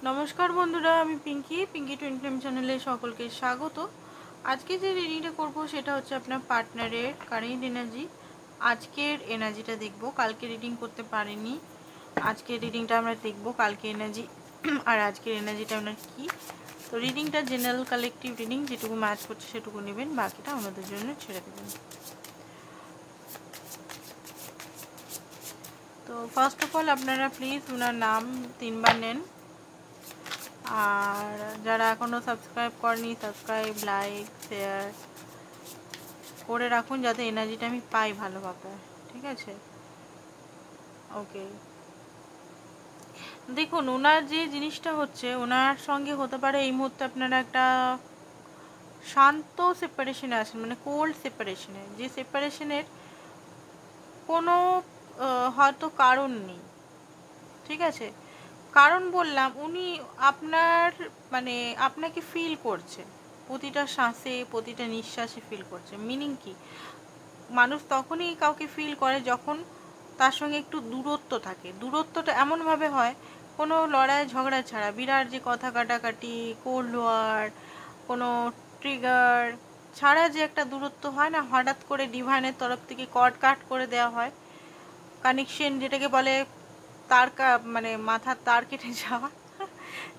नमस्कार बंधुरा Pinky twin flame चैनले सकलके स्वागत। आज के जो रिडिंगटा करब सेटा होच्छे आपनार पार्टनारेर कारेंट एनार्जी। आजकेर एनार्जिटा देखबो, कालके रिडिंग करते पारिनी। आजके रिडिंगटा आमरा देखबो कालके एनार्जी और आजकेर एनार्जिटा आपनार कि। तो रिडिंगटा जेनारेल कालेक्टिव रिडिंग, जेटुकु मैच करछे सेटुकु नेবেন, बाकिटा आमादेर जन्य छेड़े देবেন। तो फार्स्ट अफ अल आपनारा प्लिज उनार नाम 3 बार नेন। আর যারা এখনও সাবস্ক্রাইব করেনি সাবস্ক্রাইব লাইক শেয়ার করে রাখুন যাতে এনার্জিটা আমি পাই ভালোভাবে, ঠিক আছে? ওকে, দেখুন ওনার যে জিনিসটা হচ্ছে ওনার সঙ্গে হতে পারে এই মুহূর্তে আপনারা একটা শান্ত সেপারেশনে আছেন, মানে কোল্ড সেপারেশনে, যে সেপারেশনের কোনো হয়তো কারণ নেই, ঠিক আছে? কারণ বললাম উনি আপনার মানে আপনাকে ফিল করছে, প্রতিটা শ্বাসে প্রতিটা নিঃশ্বাসে ফিল করছে। মিনিং কি, মানুষ তখনই কাউকে ফিল করে যখন তার সঙ্গে একটু দূরত্ব থাকে। দূরত্বটা এমনভাবে হয় কোনো লড়াই ঝগড়া ছাড়া, বিরাট যে কথা কাটাকাটি কোল্ড ওয়ার কোনো ট্রিগার ছাড়া যে একটা দূরত্ব হয় না, হঠাৎ করে ডিভাইনের তরফ থেকে কট কাট করে দেওয়া হয়। কানেকশন যেটাকে বলে তার মানে মাথার তার কেটে যাওয়া,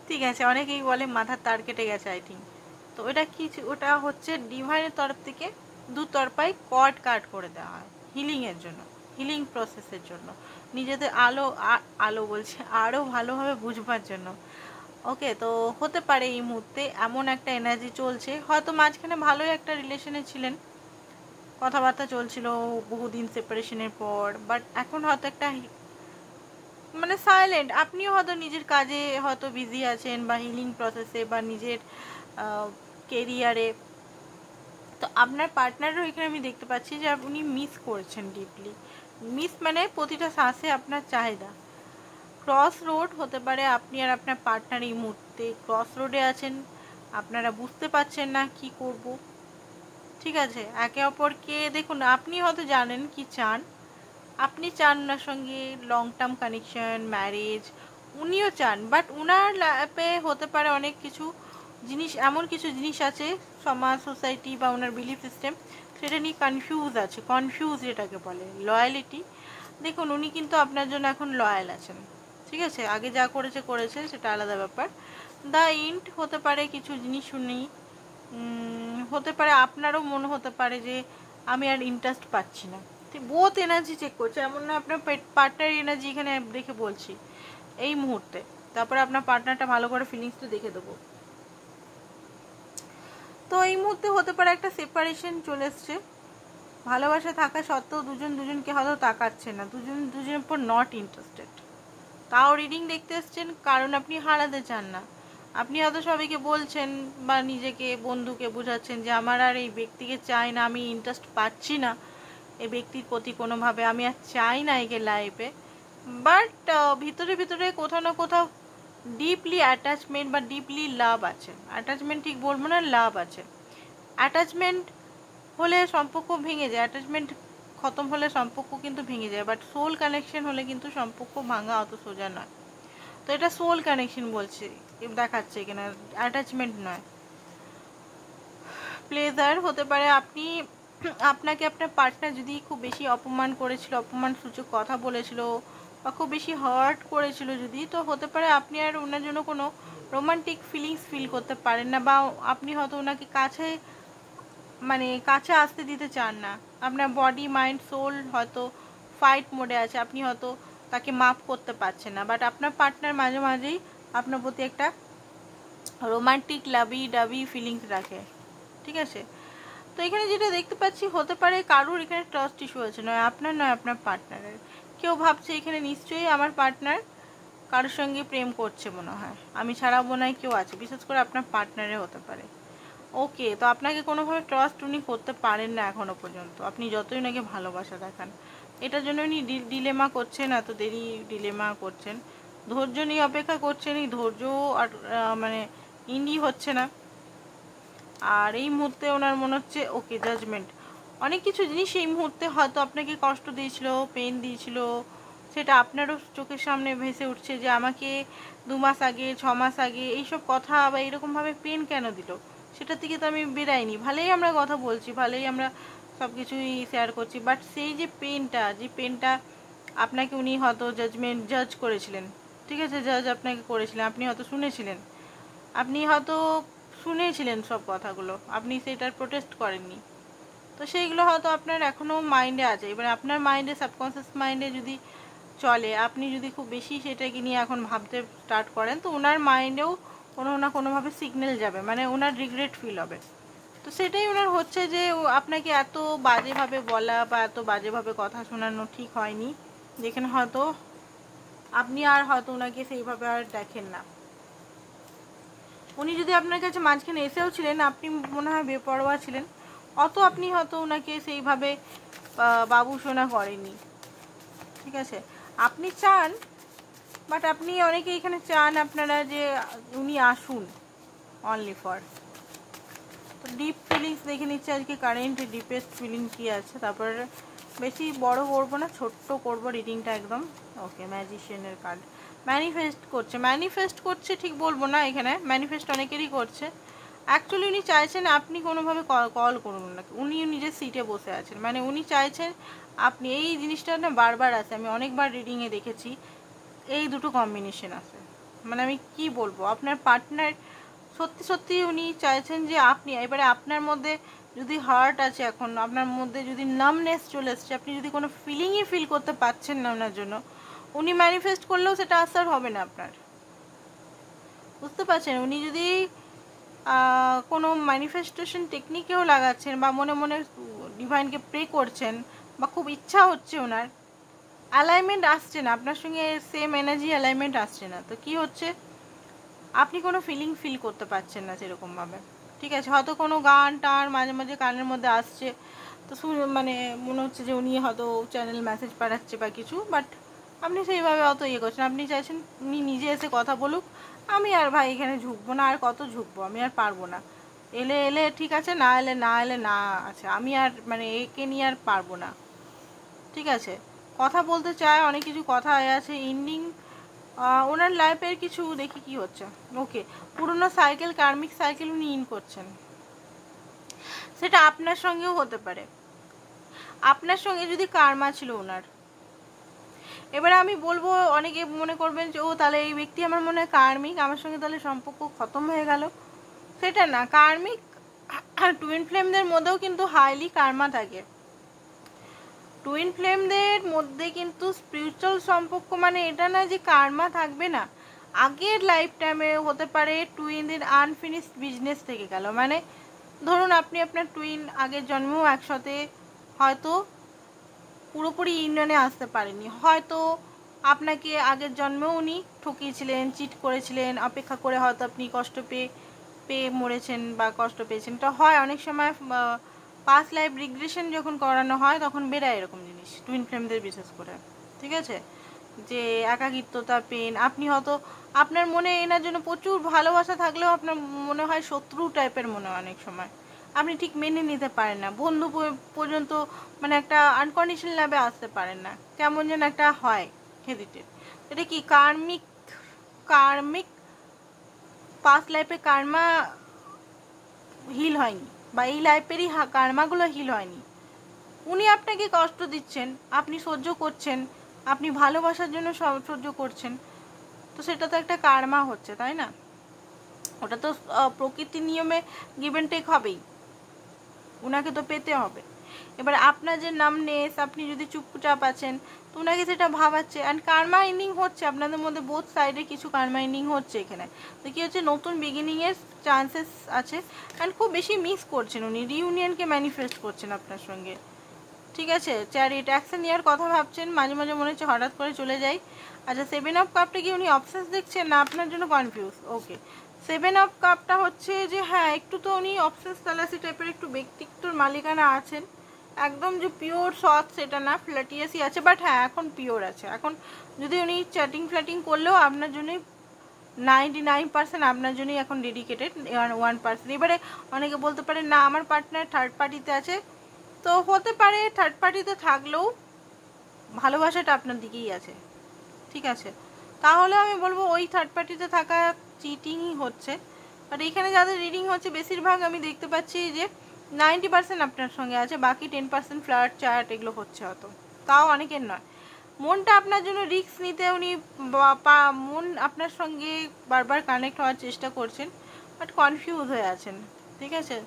ঠিক আছে? অনেকেই বলে মাথার তার কেটে গেছে আই থিঙ্ক। তো ওটা কি, ওটা হচ্ছে ডিভাইনের তরফ থেকে দুতরফায় কট কাট করে দেওয়া হয় হিলিংয়ের জন্য, হিলিং প্রসেসের জন্য, নিজেদের আলো বলছে আরও ভালোভাবে বুঝবার জন্য। ওকে, তো হতে পারে এই মুহূর্তে এমন একটা এনার্জি চলছে, হয়তো মাঝখানে ভালোই একটা রিলেশনে ছিলেন, কথাবার্তা চলছিল বহুদিন সেপারেশনের পর, বাট এখন হয়তো একটা মানে সাইলেন্ট, আপনিও হয়তো নিজের কাজে হয়তো বিজি আছেন বা হিলিং প্রসেসে বা নিজের কেরিয়ারে। তো আপনার পার্টনারও এখানে আমি দেখতে পাচ্ছি যে আপনি মিস করছেন ডিপলি। মিস মানে প্রতিটা শ্বাসে আপনার চাহিদা। ক্রস রোড হতে পারে, আপনি আর আপনার পার্টনার এই মুহূর্তে ক্রস রোডে আছেন, আপনারা বুঝতে পারছেন না কি করব, ঠিক আছে? একে অপরকে দেখুন, আপনি হয়তো জানেন কি চান, আপনি চান ওনার সঙ্গে লং টার্ম কানেকশন ম্যারেজ, উনিও চান, বাট ওনার লাইফে হতে পারে অনেক কিছু জিনিস, এমন কিছু জিনিস আছে সমাজ সোসাইটি বা ওনার বিলিফ সিস্টেম, সেটা নিয়ে কনফিউজ আছে। কনফিউজ যেটাকে বলে লয়ালিটি, দেখুন উনি কিন্তু আপনার জন্য এখন লয়াল আছেন, ঠিক আছে? আগে যা করেছে সেটা আলাদা ব্যাপার। দ্য ইন্ট হতে পারে কিছু জিনিস শুনি, হতে পারে আপনারও মনে হতে পারে যে আমি আর ইন্টারেস্ট পাচ্ছি না। বোথ এনার্জি চেক করছে, এমন না আপনার পার্টনার এনার্জি এখানে দেখে বলছি এই মুহূর্তে, তারপরে আপনার পার্টনারটা ভালো করে ফিলিংসটা দেখে দেবো। তো এই মুহূর্তে হতে পারে একটা সেপারেশন চলে এসছে, ভালোবাসা থাকা সত্ত্বেও দুজন দুজনকে হয়তো তাকাচ্ছে না, দুজন দুজনের উপর নট ইন্টারেস্টেড। তাও রিডিং দেখতে এসছেন কারণ আপনি হারাতে চান না। আপনি হয়তো সবাইকে বলছেন বা নিজেকে বন্ধুকে বোঝাচ্ছেন যে আমার আর এই ব্যক্তিকে চাই না, আমি ইন্টারেস্ট পাচ্ছি না এই ব্যক্তির প্রতি কোনোভাবে, আমি আর চাই না একে লাইফে। বাট ভিতরে ভিতরে কোথাও না কোথাও ডিপলি অ্যাটাচমেন্ট বা ডিপলি লাভ আছে। অ্যাটাচমেন্ট ঠিক বলবো না, লাভ আছে। অ্যাটাচমেন্ট হলে সম্পর্ক ভেঙে যায়, অ্যাটাচমেন্ট খতম হলে সম্পর্ক কিন্তু ভেঙে যায়, বাট সোল কানেকশন হলে কিন্তু সম্পর্ক ভাঙা অত সোজা নয়। তো এটা সোল কানেকশন বলছে, দেখাচ্ছে এখানে, অ্যাটাচমেন্ট নয়। প্লেজার হতে পারে আপনি, আপনাকে আপনার পার্টনার যদি খুব বেশি অপমান করেছিল, অপমান সূচক কথা বলেছিল বা খুব বেশি হার্ট করেছিল যদি, তো হতে পারে আপনি আর ওনার জন্য কোনো রোমান্টিক ফিলিংস ফিল করতে পারেন না, বা আপনি হয়তো ওনাকে কাছে মানে কাছে আসতে দিতে চান না। আপনার বডি মাইন্ড সোল হয়তো ফাইট মোডে আছে, আপনি হয়তো তাকে মাফ করতে পারছেন না, বাট আপনার পার্টনার মাঝে মাঝেই আপনার প্রতি একটা রোমান্টিক লাভি ডাবি ফিলিংস রাখে, ঠিক আছে? তো এখানে যেটা দেখতে পাচ্ছি হতে পারে কারুর এখানে ট্রাস্ট ইস্যু আছে, নয় আপনার নয় আপনার পার্টনারের। কেউ ভাবছে এখানে নিশ্চয়ই আমার পার্টনার কারোর সঙ্গে প্রেম করছে মনে হয়, আমি ছাড়াও মনে হয় কেউ আছে, বিশেষ করে আপনার পার্টনারে হতে পারে। ওকে, তো আপনাকে কোনোভাবে ট্রাস্ট উনি করতে পারেন না এখনও পর্যন্ত, আপনি যতই ওনাকে ভালোবাসা দেখান। এটার জন্য উনি ডিলেমা করছেন, এত দেরি ডিলেমা করছেন, ধৈর্য নিয়ে অপেক্ষা করছেন, এই ধৈর্য আর মানে ইন্ডি হচ্ছে না। আর এই মুহূর্তে ওনার মনে হচ্ছে ওকে জাজমেন্ট, অনেক কিছু জিনিস এই মুহূর্তে হয়তো আপনাকে কষ্ট দিয়েছিল, পেন দিয়েছিল, সেটা আপনারও চোখের সামনে ভেসে উঠছে যে আমাকে 2 মাস আগে 6 মাস আগে এইসব কথা বা এরকমভাবে পেন কেন দিল, সেটা থেকে তো আমি বেরাইনি। ভালোই আমরা কথা বলছি, ভালোই আমরা সব কিছুই শেয়ার করছি, বাট সেই যে পেনটা আপনাকে উনি হয়তো জাজ করেছিলেন, ঠিক আছে, জাজ আপনাকে করেছিলেন, আপনি হয়তো শুনেছিলেন সব কথাগুলো, আপনি সেটার প্রোটেস্ট করেননি। তো সেইগুলো হয়তো আপনার এখনও মাইন্ডে আছে। এবার আপনার মাইন্ডে, সাবকনসিয়াস মাইন্ডে যদি চলে, আপনি যদি খুব বেশি সেটাকে নিয়ে এখন ভাবতে স্টার্ট করেন, তো ওনার মাইন্ডেও কোনো না কোনোভাবে সিগন্যাল যাবে, মানে ওনার রিগ্রেট ফিল হবে। তো সেটাই ওনার হচ্ছে যে আপনাকে এত বাজেভাবে বলা বা এত বাজেভাবে কথা শোনানো ঠিক হয়নি, যেখানে হয়তো আপনি আর হয়তো ওনাকে সেইভাবে আর দেখেন না। উনি যদি আপনার কাছে মাঝখানে এসেও ছিলেন, আপনি মনে হয় বেপরোয়া ছিলেন, অত আপনি হয়তো ওনাকে সেইভাবে বাবু সোনা করেননি, ঠিক আছে। আপনি চান, বাট আপনি অনেকে এখানে চান আপনারা যে উনি আসুন অনলি ফর। তো ডিপ ফিলিংস দেখে নিচ্ছে আজকে কারেন্ট ডিপেস্ট ফিলিং কী আছে। তারপরে বেশি বড় করবো না, ছোট্ট করবো রিডিংটা একদম। ওকে, ম্যাজিশিয়ানের কার্ড ম্যানিফেস্ট করছে ঠিক বলবো না, এখানে ম্যানিফেস্ট অনেকেরই করছে। অ্যাকচুয়ালি উনি চাইছেন আপনি কোনোভাবে কল করুন না, উনি নিজের সিটে বসে আছেন, মানে উনি চাইছেন আপনি, এই জিনিসটা না বারবার আছে, আমি অনেকবার রিডিংয়ে দেখেছি এই দুটো কম্বিনেশন আছে। মানে আমি কি বলবো, আপনার পার্টনার সত্যি সত্যি উনি চাইছেন যে আপনি, এবারে আপনার মধ্যে যদি হার্ট আছে, এখন আপনার মধ্যে যদি নামনেস চলে এসছে, আপনি যদি কোনো ফিলিংই ফিল করতে পারছেন না ওনার জন্য, উনি ম্যানিফেস্ট করলেও সেটা আসার হবে না আপনার, বুঝতে পারছেন। উনি যদি কোনো ম্যানিফেস্টেশন টেকনিকেও লাগাচ্ছেন বা মনে মনে ডিভাইনকে প্রে করছেন বা খুব ইচ্ছা হচ্ছে ওনার, অ্যালাইনমেন্ট আসছে না আপনার সঙ্গে, সেম এনার্জি অ্যালাইনমেন্ট আসছে না। তো কি হচ্ছে, আপনি কোনো ফিলিং ফিল করতে পারছেন না সেরকমভাবে, ঠিক আছে। হয়তো কোনো গান টান মাঝে মাঝে কানের মধ্যে আসছে, তো মানে মনে হচ্ছে যে উনি হয়তো চ্যানেল মেসেজ পাঠাচ্ছে বা কিছু, বাট আপনি সেইভাবে অত ইয়ে করছেন, আপনি চাইছেন উনি নিজে এসে কথা বলুক। আমি আর ভাই এখানে ঝুঁকবো না, আর কত ঝুঁকবো, আমি আর পারবো না, এলে ঠিক আছে, না এলে না আছে, আমি আর মানে একে নিয়ে আর পারবো না, ঠিক আছে। কথা বলতে চায়, অনেক কিছু কথা আছে, ইন্ডিং ওনার লাইফের কিছু দেখি কি হচ্ছে। ওকে, পুরনো সাইকেল, কার্মিক সাইকেল উনি ইন করছেন, সেটা আপনার সঙ্গেও হতে পারে, আপনার সঙ্গে যদি কার্মা ছিল ওনার। এবারে আমি বলবো, অনেকে মনে করবেন যে ও তাহলে এই ব্যক্তি আমার মনে হয় কার্মিক, আমার সঙ্গে তাহলে সম্পর্ক খতম হয়ে গেল, সেটা না। কার্মিক টুইন ফ্লেমদের মধ্যেও কিন্তু হাইলি কার্মা থাকে, টুইন ফ্লেমদের মধ্যে কিন্তু স্পিরিচুয়াল সম্পর্ক, মানে এটা না যে কার্মা থাকবে না, আগের লাইফ টাইমে হতে পারে টুইনদের আনফিনিশড বিজনেস থেকে গেল, মানে ধরুন আপনি আপনার টুইন আগের জন্মেও একসাথে হয়তো পুরোপুরি ইউনিয়নে আসতে পারেনি, হয়তো আপনাকে আগের জন্মেও উনি ঠকিয়েছিলেন, চিট করেছিলেন, অপেক্ষা করে হয়তো আপনি কষ্ট পেয়ে মরেছেন বা কষ্ট পেয়েছেন। এটা হয় অনেক সময়, পাস্ট লাইফ রিগ্রেশন যখন করানো হয় তখন বেরায় এরকম জিনিস, টুইন ফ্লেমদের বিশেষ করে, ঠিক আছে। যে একাকিত্বতা, পেন, আপনি হয়তো আপনার মনে এনার জন্য প্রচুর ভালোবাসা থাকলেও আপনার মনে হয় শত্রু টাইপের মনে হয় অনেক সময়, আপনি ঠিক মেনে নিতে পারেন না, বন্ধু পর্যন্ত মানে একটা আনকন্ডিশনাল লাভে আসতে পারেন না, কেমন যেন একটা হয় হেজিটেট। এটা কি কার্মিক পাস্ট লাইফে কার্মা হিল হয়নি, বা এই লাইফেরই কার্মাগুলো হিল হয়নি, উনি আপনাকে কষ্ট দিচ্ছেন, আপনি সহ্য করছেন, আপনি ভালোবাসার জন্য সহ্য করছেন, তো সেটা তো একটা কার্মা হচ্ছে, তাই না। ওটা তো প্রকৃতির নিয়মে গিভ অ্যান্ড টেক হবেই, ওনাকে তো পেতে হবে। এবার আপনার যে নামনেস, আপনি যদি চুপচাপ আছেন, তো ওনাকে সেটা ভাবাচ্ছে, অ্যান্ড কার্মা এন্ডিং হচ্ছে আপনাদের মধ্যে, বোথ সাইডে কিছু কার্মা এন্ডিং হচ্ছে এখানে। তো কী হচ্ছে, নতুন বিগিনিংয়ের চান্সেস আছে, অ্যান্ড খুব বেশি মিস করছেন উনি, রিউনিয়নকে ম্যানিফেস্ট করছেন আপনার সঙ্গে, ঠিক আছে। চ্যারিট, অ্যাকশন নেওয়ার কথা ভাবছেন, মাঝে মাঝে মনে হচ্ছে হঠাৎ করে চলে যাই। আচ্ছা, 7 অফ কাপটা কি উনি অবসেস দেখছেন না আপনার জন্য কনফিউজ? ওকে, 7 অফ কাপটা হচ্ছে যে হ্যাঁ একটু তো উনি অবসেস তালাসি টাইপের একটু ব্যক্তিত্বর মালিকানা আছেন, একদম যে পিওর সৎ সেটা না, ফ্ল্যাটিয়াসই আছে, বাট হ্যাঁ এখন পিওর আছে। এখন যদি উনি চ্যাটিং ফ্ল্যাটিং করলেও আপনার জন্যই 99% আপনার জন্যই এখন ডেডিকেটেড, 1%। এবারে অনেকে বলতে পারে না আমার পার্টনার থার্ড পার্টিতে আছে, তো হতে পারে থার্ড পার্টিতে থাকলেও ভালোবাসাটা আপনার দিকেই আছে, ঠিক আছে? তাহলে আমি বলবো ওই থার্ড পার্টিতে থাকা চিটিংই হচ্ছে। বাট এখানে যাদের রিডিং হচ্ছে বেশিরভাগ আমি দেখতে পাচ্ছি যে 90% আপনার সঙ্গে আছে, বাকি 10% ফ্লার্ট চ্যাট এগুলো হচ্ছে হয়তো, তাও অনেকের নয়। মনটা আপনার জন্য রিস্ক নিতে উনি মন আপনার সঙ্গে বারবার কানেক্ট হওয়ার চেষ্টা করছেন, বাট কনফিউজ হয়ে আছেন, ঠিক আছে?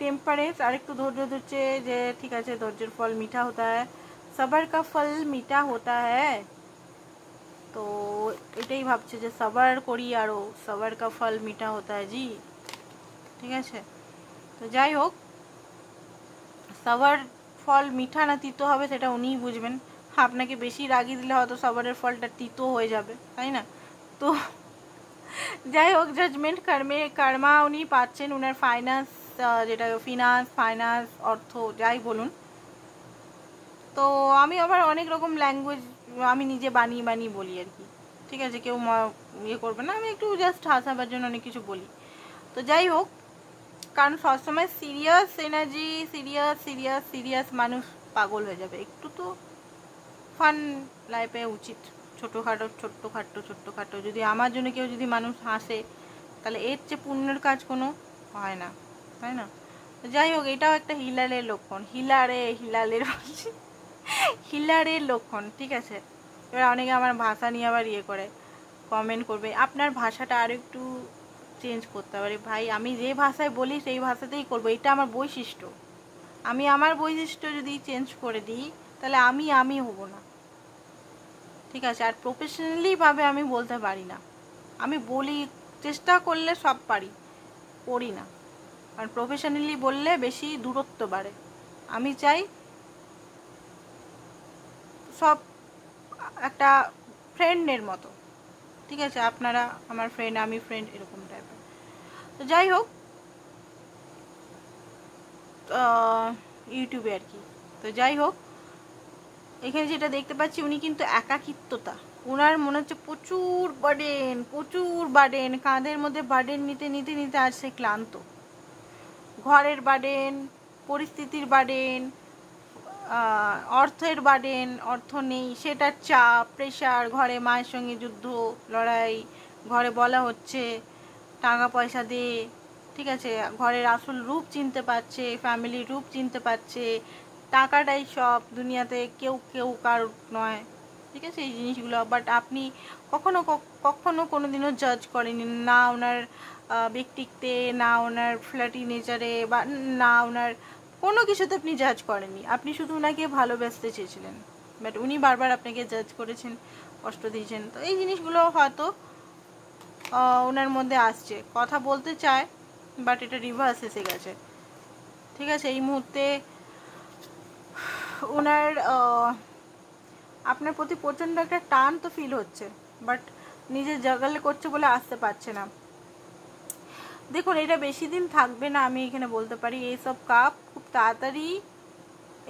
টেম্পারেন্স আরেকটু ধৈর্য ধরছে যে ঠিক আছে ধৈর্যের ফল মিঠা হতা হ্যায়, সবার কা ফল মিঠা হতা হ্যায়। তো এটাই ভাবছে যে সবার করি আরও, সবার কা ফল মিঠা হতা হ্যায় জি, ঠিক আছে? তো যাই হোক, সবার ফল মিঠা না তিতো হবে সেটা উনিই বুঝবেন। আপনাকে বেশি রাগি দিলে হয়তো সবারের ফলটা তিতো হয়ে যাবে, তাই না? তো যাই হোক, জাজমেন্ট কর্মা উনি পাচ্ছেন, উনার ফাইন্যান্স যেটা ফাইন্যান্স অর্থ যাই বলুন। তো আমি আবার অনেক রকম ল্যাঙ্গুয়েজ আমি নিজে বানিয়ে বানিয়ে বলি আর কি, ঠিক আছে? কেউ ইয়ে করবে না, আমি একটু জাস্ট হাসাবার জন্য অনেক কিছু বলি। তো যাই হোক, কারণ সবসময় সিরিয়াস এনার্জি, সিরিয়াস মানুষ পাগল হয়ে যাবে। একটু তো ফান লাইফে উচিত, ছোট্টখাটো যদি আমার জন্য কেউ যদি মানুষ হাসে তাহলে এর চেয়ে পুণ্যের কাজ কোনো হয় না, তাই না? যাই হোক, এটাও একটা হিলারের লক্ষণ, হিলারের লক্ষণ, ঠিক আছে? এবার অনেকে আমার ভাষা নিয়ে আবার ইয়ে করে কমেন্ট করবে, আপনার ভাষাটা আর একটু চেঞ্জ করতে পারি। ভাই, আমি যে ভাষায় বলি সেই ভাষাতেই করবো, এটা আমার বৈশিষ্ট্য। আমি আমার বৈশিষ্ট্য যদি চেঞ্জ করে দিই তাহলে আমি হব না, ঠিক আছে? আর প্রফেশনালিভাবে আমি বলতে পারি না, আমি বলি চেষ্টা করলে সব পারি, করি না। আর প্রফেশনালি বললে বেশি দূরত্ব বাড়ে। আমি চাই সব একটা ফ্রেন্ডের মতো, ঠিক আছে? আপনারা আমার ফ্রেন্ড, আমি ফ্রেন্ড, এরকম টাইপের। তো যাই হোক, ইউটিউবে আর কি। তো যাই হোক, এখানে যেটা দেখতে পাচ্ছি উনি কিন্তু একাকিত্বতা, ওনার মনে হচ্ছে প্রচুর বার্ডেন, কাঁধের মধ্যে বার্ডেন নিতে নিতে নিতে আজ সে ক্লান্ত। ঘরের বার্ডেন, পরিস্থিতির বার্ডেন, অর্থের বার্ডেন, অর্থ নেই সেটার চাপ, প্রেশার, ঘরে মায়ের সঙ্গে যুদ্ধ লড়াই, ঘরে বলা হচ্ছে টাকা পয়সা দে, ঠিক আছে? ঘরের আসল রূপ চিনতে পারছে, ফ্যামিলির রূপ চিনতে পারছে, টাকাটাই সব দুনিয়াতে, কেউ কার নয়, ঠিক আছে? এই জিনিসগুলো। বাট আপনি কখনো কোনো দিনও জাজ করেনি না ওনার ব্যক্তিত্বে, না ওনার ফ্ল্যাটি নেচারে, বা না ওনার কোনো কিছুতে আপনি জাজ করেননি। আপনি শুধু ওনাকে ভালোবাসতে চেয়েছিলেন, বাট উনি বারবার আপনাকে জাজ করেছেন, কষ্ট দিয়েছেন। তো এই জিনিসগুলো হয়তো ওনার মধ্যে আসছে, কথা বলতে চায় বাট এটা রিভার্স এসে গেছে, ঠিক আছে? এই মুহূর্তে ওনার আপনার প্রতি প্রচণ্ড একটা টান তো ফিল হচ্ছে, বাট নিজে জাগালে করছে বলে আসতে পারছে না। দেখুন, এটা বেশি দিন থাকবে না, আমি এখানে বলতে পারি। এইসব কাপ খুব তাড়াতাড়ি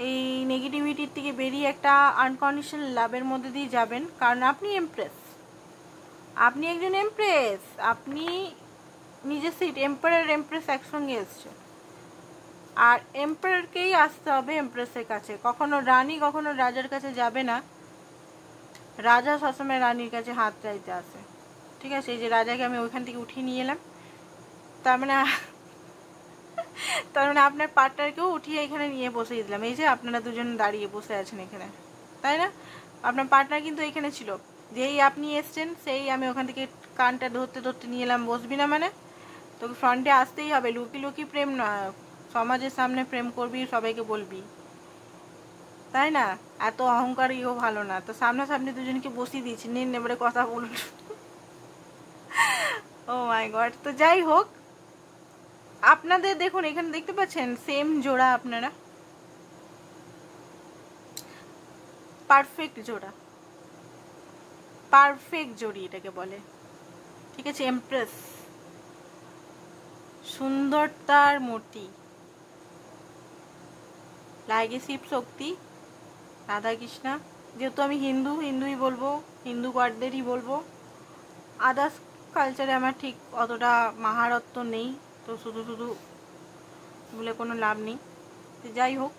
এই নেগেটিভিটির থেকে বেরিয়ে একটা আনকন্ডিশনাল লাভের মধ্যে দিয়ে যাবেন, কারণ আপনি এমপ্রেস, আপনি একজন এমপ্রেস, আপনি নিজের সিট এমপ্রেস একসঙ্গে এসছে। আর এমপায়ারকেই আসতে হবে এমপ্রেসের কাছে, কখনো রানী কখনো রাজার কাছে যাবে না। রাজা সবসময় রানীর কাছে হাত চাইতে আসে, ঠিক আছে? এই যে রাজাকে আমি ওইখান থেকে উঠিয়ে নিয়ে এলাম, তার মানে আপনার পার্টনারকেও উঠিয়ে এখানে নিয়ে বসিয়ে দিলাম। এই যে আপনারা দুজন দাঁড়িয়ে বসে আছেন এখানে, তাই না? আপনার পার্টনার কিন্তু এখানে ছিল, যেই আপনি এসছেন সেই আমি ওখান থেকে কানটা ধরতে ধরতে নিয়ে এলাম। বসবি না মানে তোকে ফ্রন্টে আসতেই হবে, লুকি প্রেম নয়, সমাজের সামনে প্রেম করবি, সবাইকে বলবি, তাই না? এত অহংকারীও ভালো না। তো সামনাসামনি দুজনকে বসিয়ে দিয়েছি, নিন এবারে কথা বলুন। ও মাই গড। তো যাই হোক, আপনাদের দেখুন এখানে দেখতে পাচ্ছেন সেম জোড়া, আপনারা পারফেক্ট জোড়া, পারফেক্ট জোড়ি এটাকে বলে, ঠিক আছে? এমপ্রেস, সুন্দরতার মূর্তি, লাগে শিব শক্তি, রাধা কৃষ্ণা। যেহেতু আমি হিন্দুই বলবো, হিন্দু গডদেরই বলবো। আদার্স কালচারে আমার ঠিক অতটা মাহারত্ব নেই, তো শুধু বলে কোনো লাভ নেই। যাই হোক,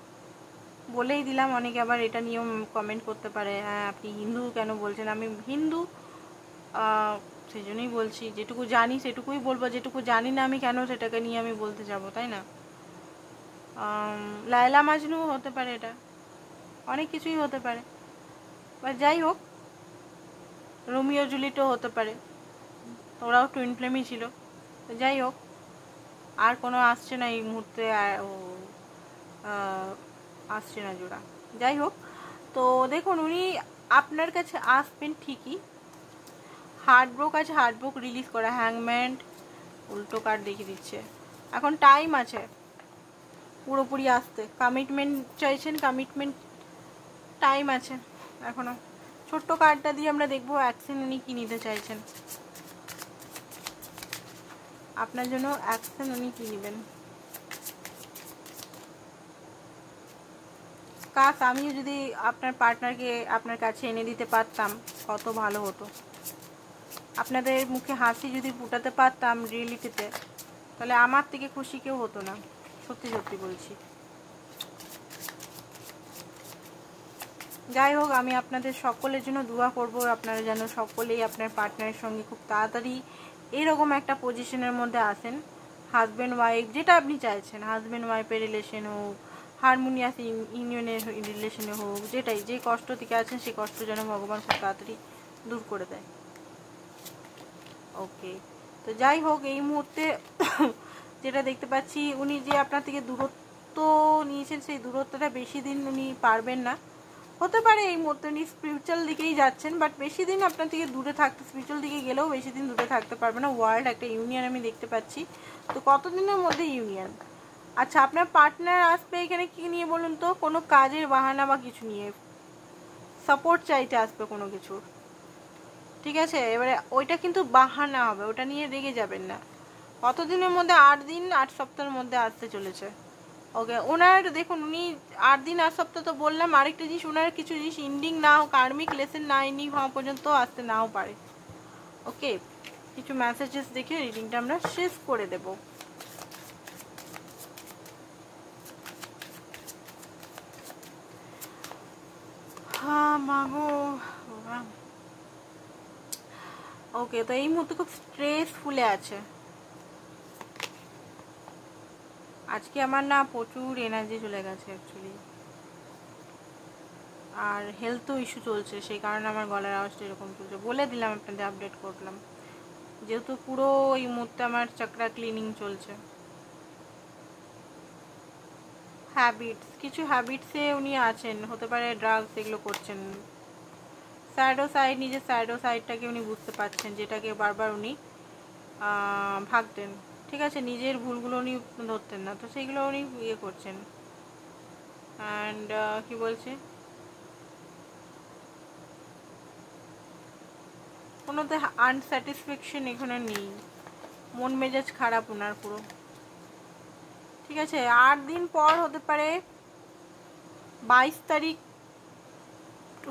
বলেই দিলাম। অনেকে আবার এটা নিয়েও কমেন্ট করতে পারে, হ্যাঁ আপনি হিন্দু কেন বলছেন। আমি হিন্দু সেই জন্যই বলছি, যেটুকু জানি সেটুকুই বলবো, যেটুকু জানি না আমি কেন সেটাকে নিয়ে আমি বলতে যাব, তাই না? লায়লা মাজনু হতে পারে, এটা অনেক কিছুই হতে পারে, বা যাই হোক রোমিও জুলিয়েটও হতে পারে, ওরাও টুইন ফ্লেমই ছিল। তো যাই হোক, আর কোনো আসছে না এই মুহূর্তে, আসছে না জোড়া। যাই হোক, তো দেখুন উনি আপনার কাছে আসবেন ঠিকই। হার্টব্রোক আছে, হার্টব্রোক রিলিজ করা, হ্যাংম্যান উল্টো কার্ড দেখিয়ে দিচ্ছে। এখন টাইম আছে পুরোপুরি আসতে। কমিটমেন্ট চাইছেন, কমিটমেন্ট টাইম আছে এখনো। ছোট্ট কার্ডটা দিয়ে আমরা দেখবো অ্যাকশন উনি কী নিতে চাইছেন, আপনার জন্য অ্যাকশন উনি কী নেবেন। কাশ আমিও যদি আপনার পার্টনারকে আপনার কাছে এনে দিতে পারতাম কত ভালো হতো। আপনাদের মুখে হাসি যদি ফুটাতে পারতাম রিয়েলিটিতে, তাহলে আমার থেকে খুশি কেউ হতো না, সত্যি সত্যি বলছি। যাই হোক, আমি আপনাদের সকলের জন্য দোয়া করব, আপনারা যেন সকলেই আপনার পার্টনারের সঙ্গে খুব তাড়াতাড়ি এরকম একটা পজিশনের মধ্যে আসেন। হাজব্যান্ড ওয়াইফ যেটা আপনি চাইছেন, হাজব্যান্ড ওয়াইফের রিলেশন হোক, হারমোনিয়াস ইউনিয়নের রিলেশনে হোক, যেটাই, যে কষ্ট থেকে আছেন সেই কষ্ট যেন ভগবান খুব তাড়াতাড়ি দূর করে দেয়। ওকে, তো যাই হোক, এই মুহূর্তে যেটা দেখতে পাচ্ছি, উনি যে আপনার থেকে দূরত্ব নিয়েছেন, সেই দূরত্বটা বেশি দিন উনি পারবেন না। হতে পারে এই মুহূর্তে উনি স্পিরিচুয়াল দিকেই যাচ্ছেন, বাট বেশি দিন আপনার থেকে দূরে থাকতে, স্পিরিচুয়াল দিকে গেলেও বেশি দিন দূরে থাকতে পারবে না। ওয়ার্ল্ড একটা ইউনিয়ন আমি দেখতে পাচ্ছি, তো কতদিনের মধ্যে ইউনিয়ন। আচ্ছা, আপনার পার্টনার আসবে এখানে কি নিয়ে বলুন তো? কোনো কাজের বাহানা বা কিছু নিয়ে, সাপোর্ট চাইতে আসবে কোনো কিছুর, ঠিক আছে? এবারে ওইটা কিন্তু বাহানা হবে, ওটা নিয়ে রেগে যাবেন না। কতদিনের মধ্যে? 8 দিন 8 সপ্তাহের মধ্যে আসতে চলেছে। ওকে, ওনার দেখুন উনি 8 দিন 8 সপ্তাহ তো বললাম। আরেকটা জিনিস, ওনার কিছু জিনিস ইন্ডিং না হোক, কার্মিক লেসেন না ইন্ডিং হওয়া পর্যন্ত আসতে নাও পারে। ওকে, কিছু মেসেজেস দেখে রিডিংটা আমরা শেষ করে দেব। হ্যাঁ মাগো, ওকে, তো এই মুহূর্তে খুব স্ট্রেসফুলে আছে আজকে। আমার না প্রচুর এনার্জি চলে গেছে অ্যাকচুয়ালি, আর হেলথও ইস্যু চলছে, সেই কারণে আমার গলার আওয়াজটা এরকম চলছে। বলে দিলাম, আপনাদের আপডেট করলাম, যেহেতু পুরো এই মুহূর্তে আমার চাকরা ক্লিনিং চলছে। হ্যাবিটস, কিছু হ্যাবিটসে উনি আছেন, হতে পারে ড্রাগস এগুলো করছেন। স্যাডো সাইড, নিজের স্যাডো সাইডটাকে উনি বুঝতে পারছেন, যেটাকে বারবার উনি ভাগতেন, ঠিক আছে? নিজের ভুলগুলো উনি ধরতেন না, তো সেইগুলো উনি ইয়ে করছেন। অ্যান্ড কি বলছে, কোনোতে আনস্যাটিসফ্যাকশন এখানে নেই, মন মেজাজ খারাপ ওনার পুরো, ঠিক আছে? 8 দিন পর হতে পারে 22 তারিখ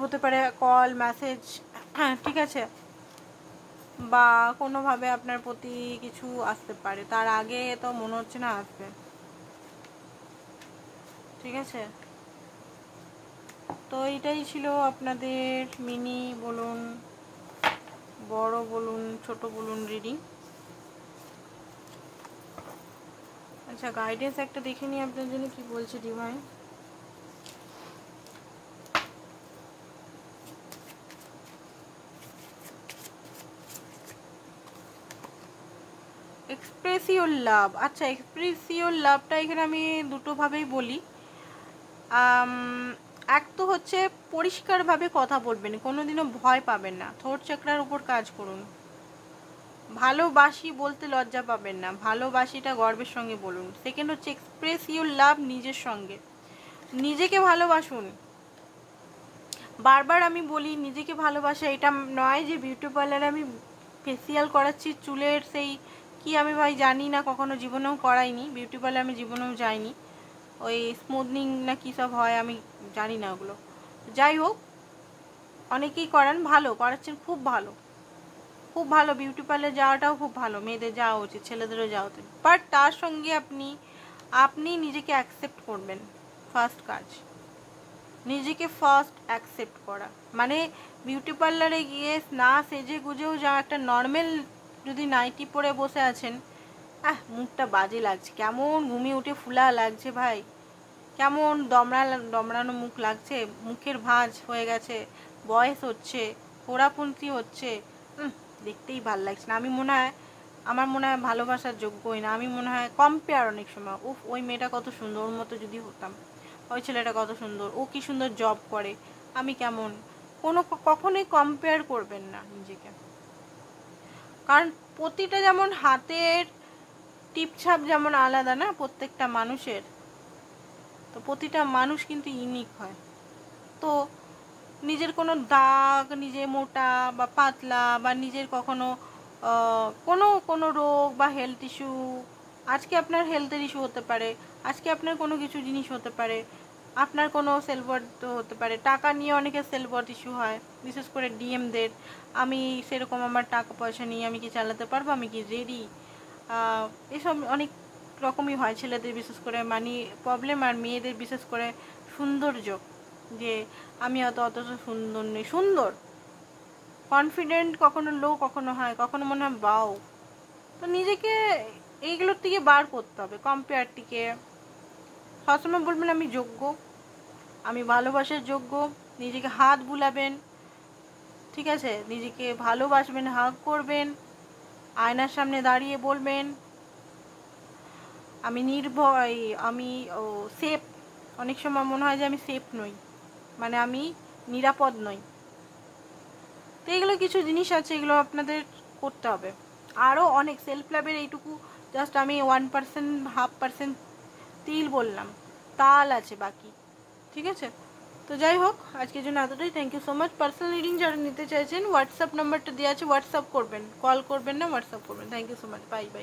হতে পারে কল মেসেজ, ঠিক আছে, বা কোনোভাবে আপনার প্রতি কিছু আসতে পারে। তার আগে তো মনে হচ্ছে না আসবে, ঠিক আছে? তো এটাই ছিল আপনাদের মিনি বলুন, বড় বলুন, ছোট বলুন রিডিং। আচ্ছা, গাইডেন্স একটা দেখে নিই আপনার জন্য কি বলছে ডিভাইন। এক্সপ্রেস ইউর লাভ। আচ্ছা, এক্সপ্রেস ইউর লাভটা এখানে আমি দুটোভাবেই বলি। এক তো হচ্ছে পরিষ্কারভাবে কথা বলবেন, কোনোদিনও ভয় পাবেন না, থ্রোট চাকরার উপর কাজ করুন। ভালোবাসি বলতে লজ্জা পাবেন না, ভালোবাসিটা গর্বের সঙ্গে বলুন। সেকেন্ড হচ্ছে এক্সপ্রেস ইউর লাভ নিজের সঙ্গে, নিজেকে ভালোবাসুন। বারবার আমি বলি নিজেকে ভালোবাসা এটা নয় যে বিউটি পার্লারে আমি ফেসিয়াল করাচ্ছি চুলের সেই কি, আমি ভাই জানি না, কখনো জীবনেও করাইনি বিউটি পার্লার, আমি জীবনেও যাইনি। ওই স্মুথনিং না কী সব হয় আমি জানি না ওগুলো। যাই হোক, অনেকেই করান, ভালো করাচ্ছেন, খুব ভালো, খুব ভালো। বিউটি পার্লার যাওয়াটাও খুব ভালো, মেয়েদের যাওয়া উচিত, ছেলেদেরও যাওয়া উচিত। বাট তার সঙ্গে আপনি নিজেকে অ্যাকসেপ্ট করবেন, ফার্স্ট কাজ। নিজেকে ফার্স্ট অ্যাকসেপ্ট করা, মানে বিউটি পার্লারে গিয়ে না সেজে গুজেও যা একটা নর্মাল যদি নাইটি পরে বসে আছেন, মুখটা বাজে লাগছে, কেমন ঘুমিয়ে উঠে ফুলা লাগছে ভাই, কেমন দমড়ানো মুখ লাগছে, মুখের ভাঁজ হয়ে গেছে, বয়স হচ্ছে, পোড়াপুন্তি হচ্ছে, দেখতেই ভাল লাগছে না। আমার মনে হয় ভালোবাসার যোগ্যই না। আমি মনে হয় কম্পেয়ার অনেক সময়, ওই মেয়েটা কত সুন্দর, ওর মতো যদি হতাম, ওই ছেলেটা কত সুন্দর, ও কি সুন্দর জব করে, আমি কেমন, কখনোই কম্পেয়ার করবেন না নিজেকে। কারণ প্রতিটা যেমন হাতের টিপছাপ যেমন আলাদা না প্রত্যেকটা মানুষের, তো প্রতিটা মানুষ কিন্তু ইউনিক হয়। তো নিজের কোনো দাগ, নিজে মোটা বা পাতলা বা নিজের কখনো কোনো রোগ বা হেলথ ইস্যু, আজকে আপনার হেলথের ইস্যু হতে পারে, আজকে আপনার কোনো কিছু জিনিস হতে পারে, আপনার কোনো সেলফওয়ার্থ হতে পারে, টাকা নিয়ে অনেকের সেলফওয়ার্থ ইস্যু হয়, বিশেষ করে ডিএমদের। আমি সেরকম আমার টাকা পয়সা নিয়ে আমি কি চালাতে পারবো, আমি কি রেডি, এসব অনেক রকমই হয়। ছেলেদের বিশেষ করে মানি প্রবলেম, আর মেয়েদের বিশেষ করে সৌন্দর্য, যে আমি অত সুন্দর নেই, সুন্দর কনফিডেন্ট কখনো লো কখনো হয়, কখনো মনে হয় বাও। তো নিজেকে এইগুলোর থেকে বার করতে হবে, কম্পেয়ার থেকে। সবসময় বলবেন আমি যোগ্য, আমি ভালোবাসার যোগ্য, নিজেকে হাত বুলাবেন, ঠিক আছে, নিজেকে ভালোবাসবেন, হাগ করবেন, আয়নার সামনে দাঁড়িয়ে বলবেন আমি নির্ভয়, আমি সেফ। অনেক সময় মনে হয় যে আমি সেফ নই, মানে আমি নিরাপদ নই। তো এগুলো কিছু জিনিস আছে, এগুলো আপনাদের করতে হবে। আরও অনেক সেলফ লাভের এইটুকু জাস্ট আমি 1% 0.5% তিল বললাম, তাল আছে বাকি, ঠিক আছে। তো যাই হোক, আজকের জন্য এতটাই। Thank you so much. Personal reading যারা নিতে চাইছেন, হোয়াটসঅ্যাপ নাম্বারটা দেওয়া আছে, হোয়াটসঅ্যাপ করবেন, কল করবেন না, হোয়াটসঅ্যাপ করবেন। Thank you so much, bye by.